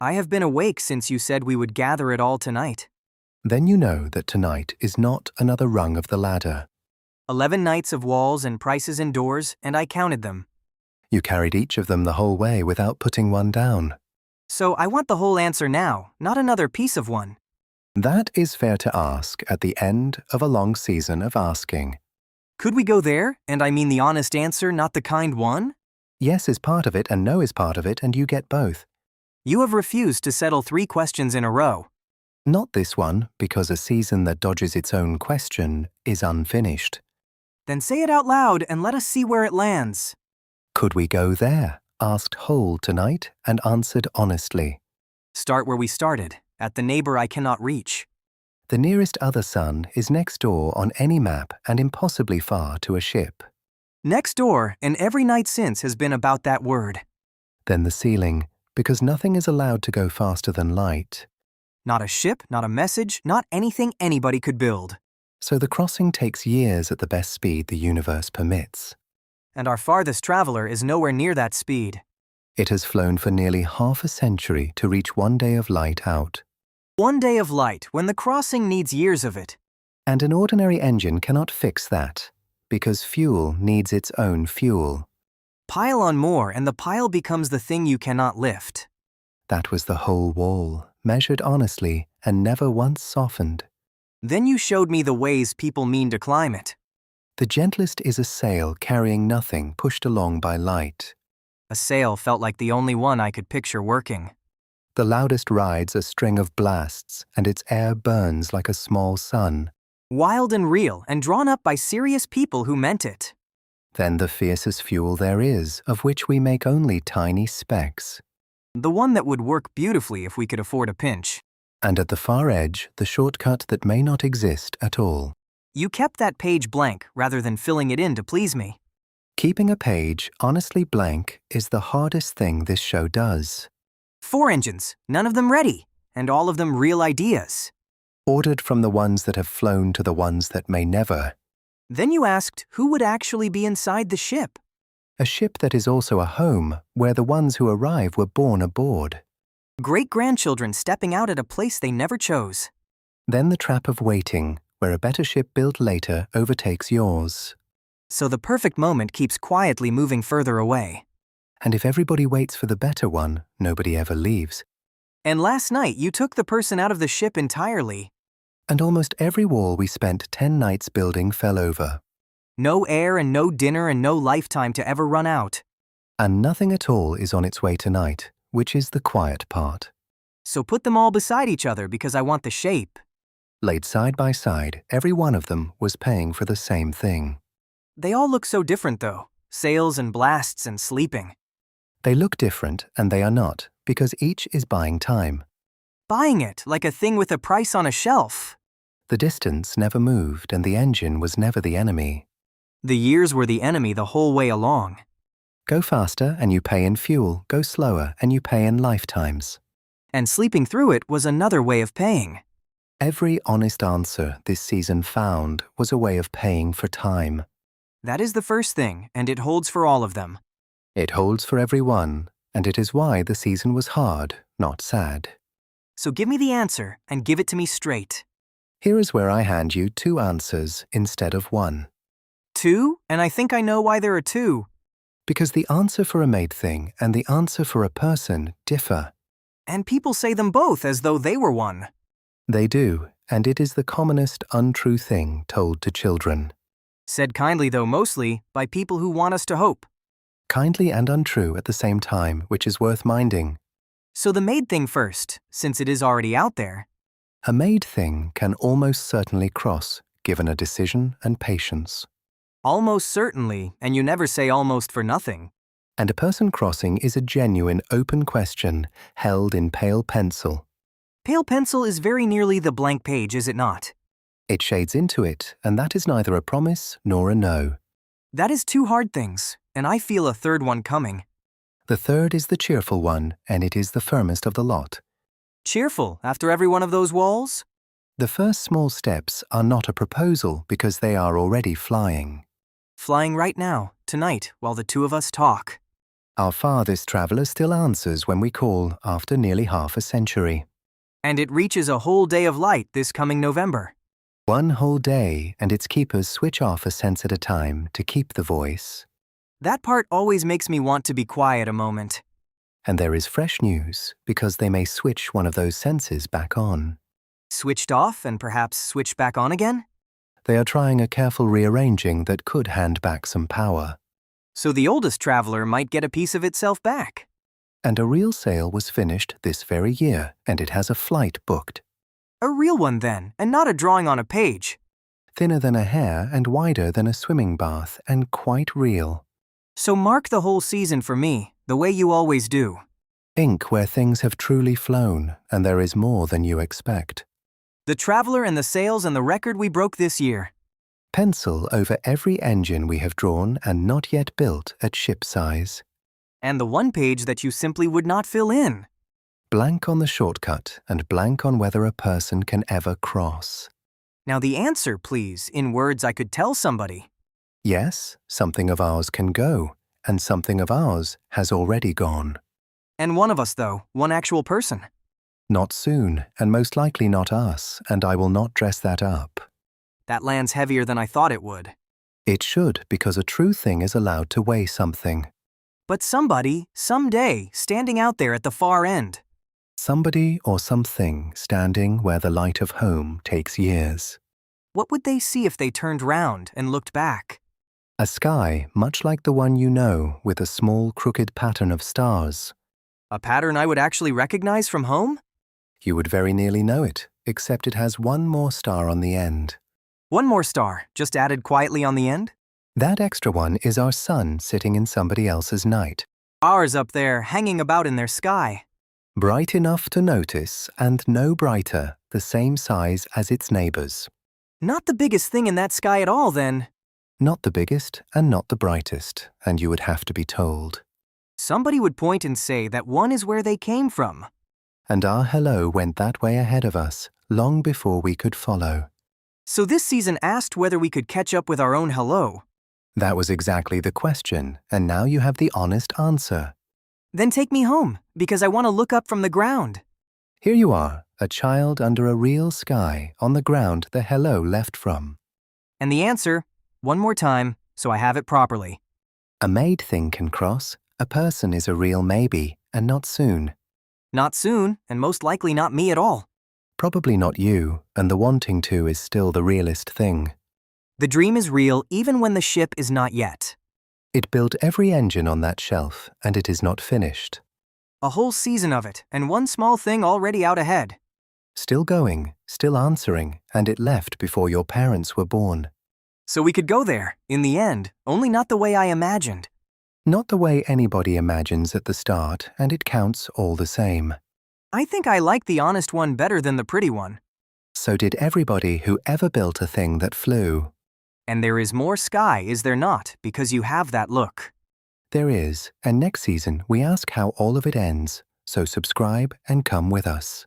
I have been awake since you said we would gather it all tonight. Then you know that tonight is not another rung of the ladder. 11 nights of walls and prices and doors, and I counted them. You carried each of them the whole way without putting one down. So I want the whole answer now, not another piece of one. That is fair to ask at the end of a long season of asking. Could we go there, and I mean the honest answer, not the kind one? Yes is part of it and no is part of it, and you get both. You have refused to settle 3 questions in a row. Not this one, because a season that dodges its own question is unfinished. Then say it out loud and let us see where it lands. Could we go there? Asked Hole tonight and answered honestly. Start where we started, at the neighbor I cannot reach. The nearest other sun is next door on any map and impossibly far to a ship. Next door, and every night since has been about that word. Then the ceiling, because nothing is allowed to go faster than light. Not a ship, not a message, not anything anybody could build. So the crossing takes years at the best speed the universe permits. And our farthest traveler is nowhere near that speed. It has flown for nearly half a century to reach 1 day of light out. 1 day of light when the crossing needs years of it. And an ordinary engine cannot fix that, because fuel needs its own fuel. Pile on more and the pile becomes the thing you cannot lift. That was the whole wall, measured honestly and never once softened. Then you showed me the ways people mean to climb it. The gentlest is a sail carrying nothing pushed along by light. A sail felt like the only one I could picture working. The loudest rides a string of blasts, and its air burns like a small sun. Wild and real and drawn up by serious people who meant it. Then the fiercest fuel there is, of which we make only tiny specks. The one that would work beautifully if we could afford a pinch. And at the far edge, the shortcut that may not exist at all. You kept that page blank rather than filling it in to please me. Keeping a page honestly blank is the hardest thing this show does. 4 engines, none of them ready, and all of them real ideas. Ordered from the ones that have flown to the ones that may never. Then you asked who would actually be inside the ship. A ship that is also a home, where the ones who arrive were born aboard. Great-grandchildren stepping out at a place they never chose. Then the trap of waiting, where a better ship built later overtakes yours. So the perfect moment keeps quietly moving further away. And if everybody waits for the better one, nobody ever leaves. And last night you took the person out of the ship entirely. And almost every wall we spent 10 nights building fell over. No air and no dinner and no lifetime to ever run out. And nothing at all is on its way tonight, which is the quiet part. So put them all beside each other because I want the shape. Laid side by side, every one of them was paying for the same thing. They all look so different though. Sails and blasts and sleeping. They look different and they are not, because each is buying time. Buying it like a thing with a price on a shelf. The distance never moved and the engine was never the enemy. The years were the enemy the whole way along. Go faster and you pay in fuel, go slower and you pay in lifetimes. And sleeping through it was another way of paying. Every honest answer this season found was a way of paying for time. That is the first thing, and it holds for all of them. It holds for every one, and it is why the season was hard, not sad. So give me the answer, and give it to me straight. Here is where I hand you 2 answers instead of 1. 2? And I think I know why there are 2. Because the answer for a made thing and the answer for a person differ. And people say them both as though they were one. They do, and it is the commonest untrue thing told to children. Said kindly though mostly, by people who want us to hope. Kindly and untrue at the same time, which is worth minding. So the made thing first, since it is already out there. A made thing can almost certainly cross, given a decision and patience. Almost certainly, and you never say almost for nothing. And a person crossing is a genuine open question held in pale pencil. Pale pencil is very nearly the blank page, is it not? It shades into it, and that is neither a promise nor a no. That is 2 hard things, and I feel a third one coming. The third is the cheerful one, and it is the firmest of the lot. Cheerful after every one of those walls? The first small steps are not a proposal because they are already flying. Flying right now, tonight, while the 2 of us talk. Our farthest traveler still answers when we call after nearly half a century. And it reaches a whole day of light this coming November. One whole day, and its keepers switch off a sense at a time to keep the voice. That part always makes me want to be quiet a moment. And there is fresh news, because they may switch one of those senses back on. Switched off and perhaps switched back on again? They are trying a careful rearranging that could hand back some power. So the oldest traveler might get a piece of itself back. And a real sale was finished this very year, and it has a flight booked. A real one then, and not a drawing on a page. Thinner than a hair and wider than a swimming bath, and quite real. So mark the whole season for me, the way you always do. Ink where things have truly flown, and there is more than you expect. The traveler and the sales and the record we broke this year. Pencil over every engine we have drawn and not yet built at ship size. And the one page that you simply would not fill in. Blank on the shortcut and blank on whether a person can ever cross. Now the answer, please, in words I could tell somebody. Yes, something of ours can go, and something of ours has already gone. And one of us, though, one actual person. Not soon, and most likely not us, and I will not dress that up. That lands heavier than I thought it would. It should, because a true thing is allowed to weigh something. But somebody, someday, standing out there at the far end. Somebody or something standing where the light of home takes years. What would they see if they turned round and looked back? A sky much like the one you know, with a small crooked pattern of stars. A pattern I would actually recognize from home? You would very nearly know it, except it has one more star on the end. One more star, just added quietly on the end? That extra one is our sun sitting in somebody else's night. Ours up there, hanging about in their sky. Bright enough to notice, and no brighter, the same size as its neighbors. Not the biggest thing in that sky at all, then. Not the biggest and not the brightest, and you would have to be told. Somebody would point and say that one is where they came from. And our hello went that way ahead of us, long before we could follow. So this season asked whether we could catch up with our own hello. That was exactly the question, and now you have the honest answer. Then take me home, because I want to look up from the ground. Here you are, a child under a real sky, on the ground the hello left from. And the answer, one more time, so I have it properly. A made thing can cross. A person is a real maybe, and not soon. Not soon, and most likely not me at all. Probably not you, and the wanting to is still the realest thing. The dream is real even when the ship is not yet. It built every engine on that shelf, and it is not finished. A whole season of it, and one small thing already out ahead. Still going, still answering, and it left before your parents were born. So we could go there, in the end, only not the way I imagined. Not the way anybody imagines at the start, and it counts all the same. I think I like the honest one better than the pretty one. So did everybody who ever built a thing that flew. And there is more sky, is there not, because you have that look. There is, and next season we ask how all of it ends, so subscribe and come with us.